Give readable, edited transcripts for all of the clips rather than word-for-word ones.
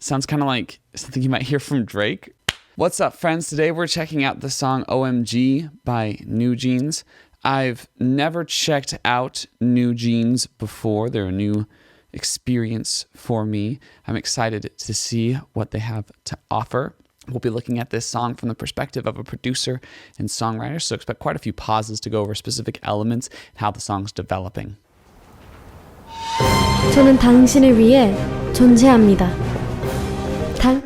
Sounds kind of like something you might hear from Drake. What's up, friends? Today we're checking out the song OMG by NEWJeans. I've never checked out NEWJeans before. They're a new experience for me. I'm excited to see what they have to offer. We'll be looking at this song from the perspective of a producer and songwriter, so expect quite a few pauses to go over specific elements and how the song's developing. 저는 당신을 위해 존재합니다.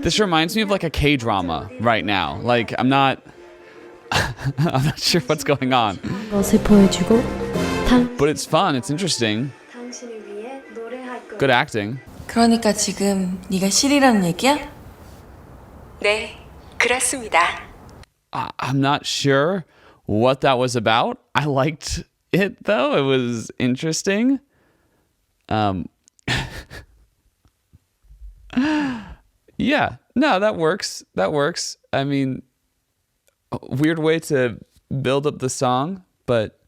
This reminds me of like a K-drama right now. Like I'm not sure what's going on. 것을 보여주고 But it's fun. It's interesting. 당신을 위해 노래할 거야. Good acting. 그러니까 지금 네가 실이라는 얘기야? 네, 그렇습니다. I'm not sure what that was about. I liked it though. It was interesting. Yeah, no, that works. That works. I mean, weird way to build up the song, but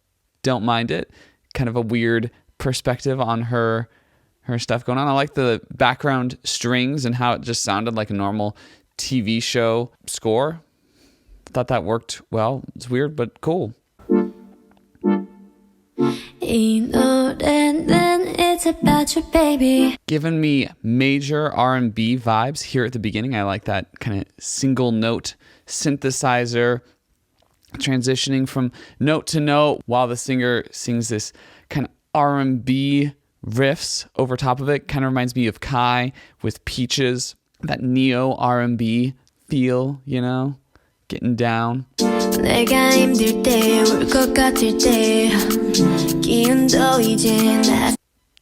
don't mind it. Kind of a weird perspective on her stuff going on. I like the background strings and how it just sounded like a normal TV show score. Thought that worked well. It's weird, but cool. 이 노래는 it's about you, baby. Giving me major R&B vibes here at the beginning. I like that kind of single note synthesizer transitioning from note to note while the singer sings this kind of R&B riffs over top of it. Kind of reminds me of Kai with Peaches. That Neo R&B feel, you know, getting down. 내가 힘들 때 울 것 같을 때 기운도 이제 나.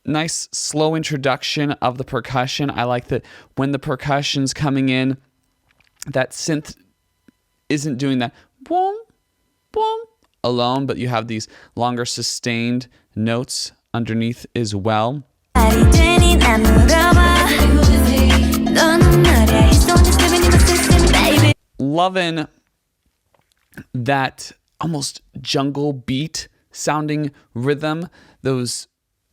Nice slow introduction of the percussion. I like that when the percussion's coming in, that synth isn't doing that boom, boom alone, but you have these longer sustained notes underneath as well. Loving that almost jungle beat sounding rhythm, those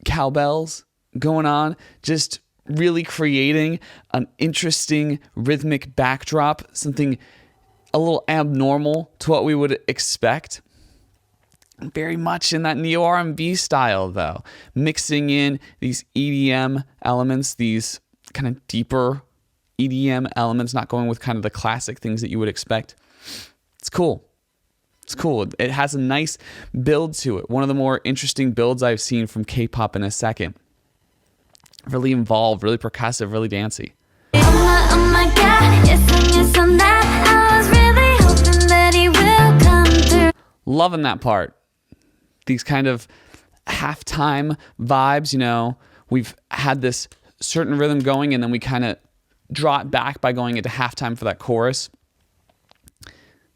cowbells going on, just really creating an interesting rhythmic backdrop, something a little abnormal to what we would expect. Very much in that Neo R&B style though, mixing in these EDM elements, these kind of deeper EDM elements, not going with kind of the classic things that you would expect. It's cool. It's cool. It has a nice build to it. One of the more interesting builds I've seen from K-pop in a second. Really involved, really percussive, really dancey. Oh my God, yes, on that. I was really hoping that he will come through. Loving that part. These kind of halftime vibes, you know, we've had this certain rhythm going and then we kind of draw it back by going into halftime for that chorus.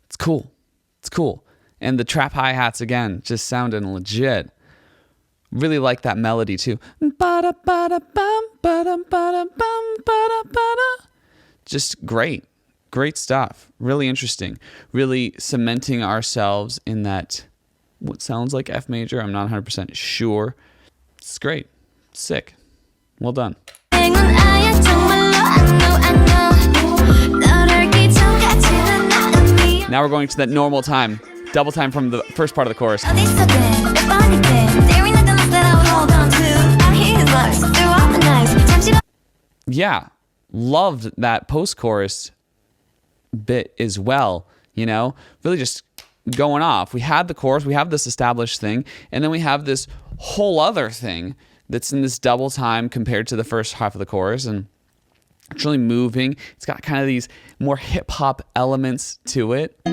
It's cool. It's cool. And the trap hi-hats, again, just sounding legit. Really like that melody, too. Just great. Great stuff. Really interesting. Really cementing ourselves in that, what sounds like F major. I'm not 100% sure. It's great. Sick. Well done. Now we're going to that normal time. Double time from the first part of the chorus. Yeah, loved that post-chorus bit as well, you know? Really just going off. We had the chorus, we have this established thing, and then we have this whole other thing that's in this double time compared to the first half of the chorus, and it's really moving. It's got kind of these more hip-hop elements to it. We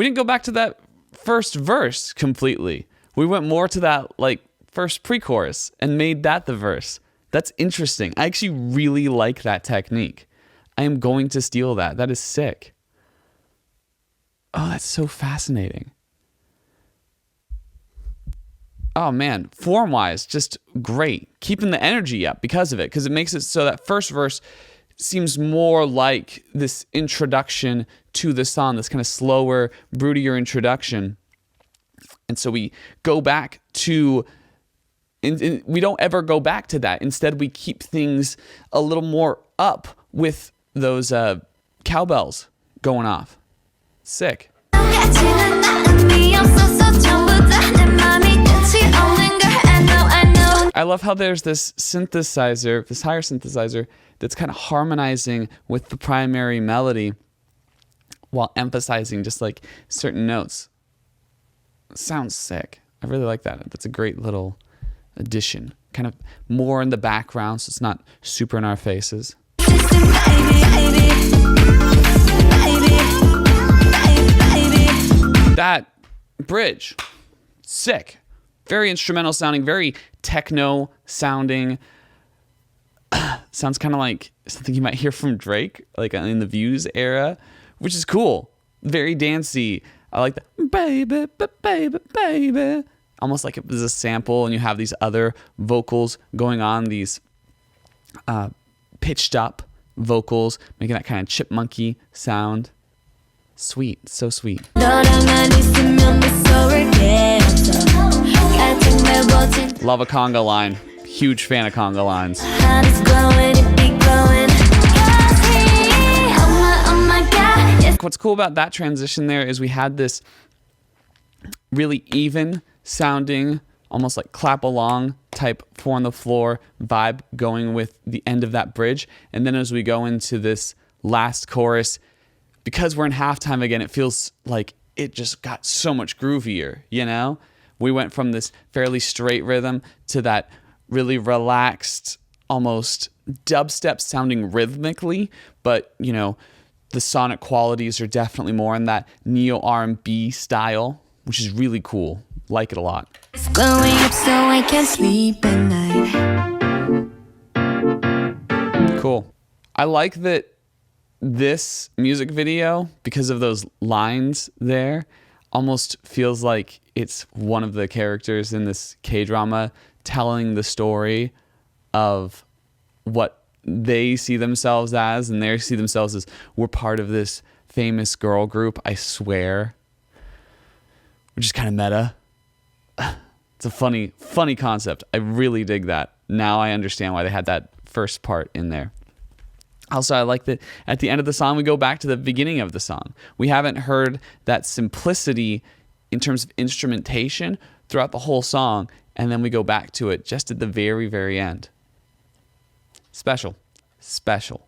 didn't go back to that first verse completely. We went more to that like first pre-chorus and made that the verse. That's interesting. I actually really like that technique. I am going to steal that. That is sick. Oh, that's so fascinating. Oh man, form-wise, just great. Keeping the energy up because of it, because it makes it so that first verse seems more like this introduction to the song, this kind of slower, broodier introduction. And so we go back to And we don't ever go back to that. Instead, we keep things a little more up with those cowbells going off. Sick. I love how there's this synthesizer, this higher synthesizer, that's kind of harmonizing with the primary melody while emphasizing just like certain notes. Sounds sick. I really like that. That's a great little addition. Kind of more in the background, so it's not super in our faces. That bridge, sick. Very instrumental sounding, very techno sounding. Sounds kind of like something you might hear from Drake, like in the Views era, which is cool. Very dancey. I like the baby, baby, baby. Almost like it was a sample, and you have these other vocals going on, these pitched up vocals, making that kind of chipmunky sound. Sweet, so sweet. Love a conga line. Huge fan of conga lines. What's cool about that transition there is we had this really even sounding, almost like clap along type 4 on the floor vibe going with the end of that bridge. And then as we go into this last chorus, because we're in halftime again, it feels like it just got so much groovier, you know? We went from this fairly straight rhythm to that really relaxed, almost dubstep sounding rhythmically, but, you know, the sonic qualities are definitely more in that Neo R&B style, which is really cool. Like it a lot. It's blowing up so I can't sleep at night. Cool. I like that this music video, because of those lines there, almost feels like it's one of the characters in this K-drama telling the story of what they see themselves as, and they see themselves as, we're part of this famous girl group, I swear. Which is kind of meta. It's a funny concept. I really dig that. Now I understand why they had that first part in there. Also, I like that at the end of the song, we go back to the beginning of the song. We haven't heard that simplicity in terms of instrumentation throughout the whole song, and then we go back to it just at the very, very end. Special. Special.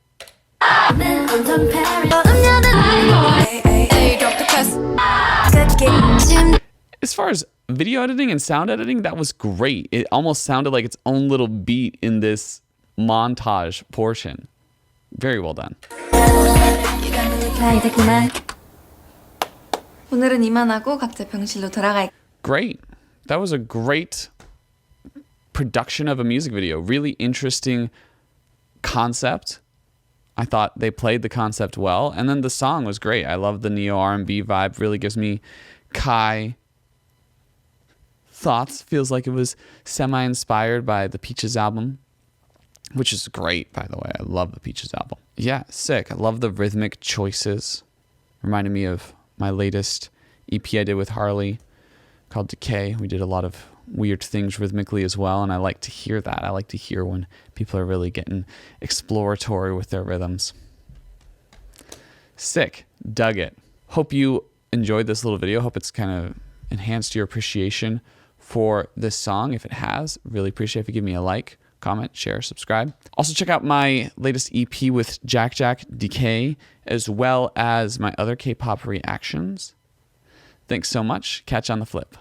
As far as video editing and sound editing, that was great. It almost sounded like its own little beat in this montage portion. Very well done. 오늘은 이만하고 각자 병실로 돌아갈. Great. That was a great production of a music video. Really interesting concept. I thought they played the concept well, and then the song was great. I love the Neo R&B vibe. Really gives me Kai thoughts. Feels like it was semi-inspired by the Peaches album, which is great, by the way. I love the Peaches album. Yeah, sick. I love the rhythmic choices. Reminded me of my latest EP I did with Harley called Decay. We did a lot of weird things rhythmically as well, and I like to hear that. I like to hear when people are really getting exploratory with their rhythms. Sick. Dug it. Hope you enjoyed this little video. Hope it's kind of enhanced your appreciation for this song. If it has, really appreciate if you give me a like, comment, share, subscribe. Also check out my latest EP with Jack DK, as well as my other K-pop reactions. Thanks so much. Catch you on the flip.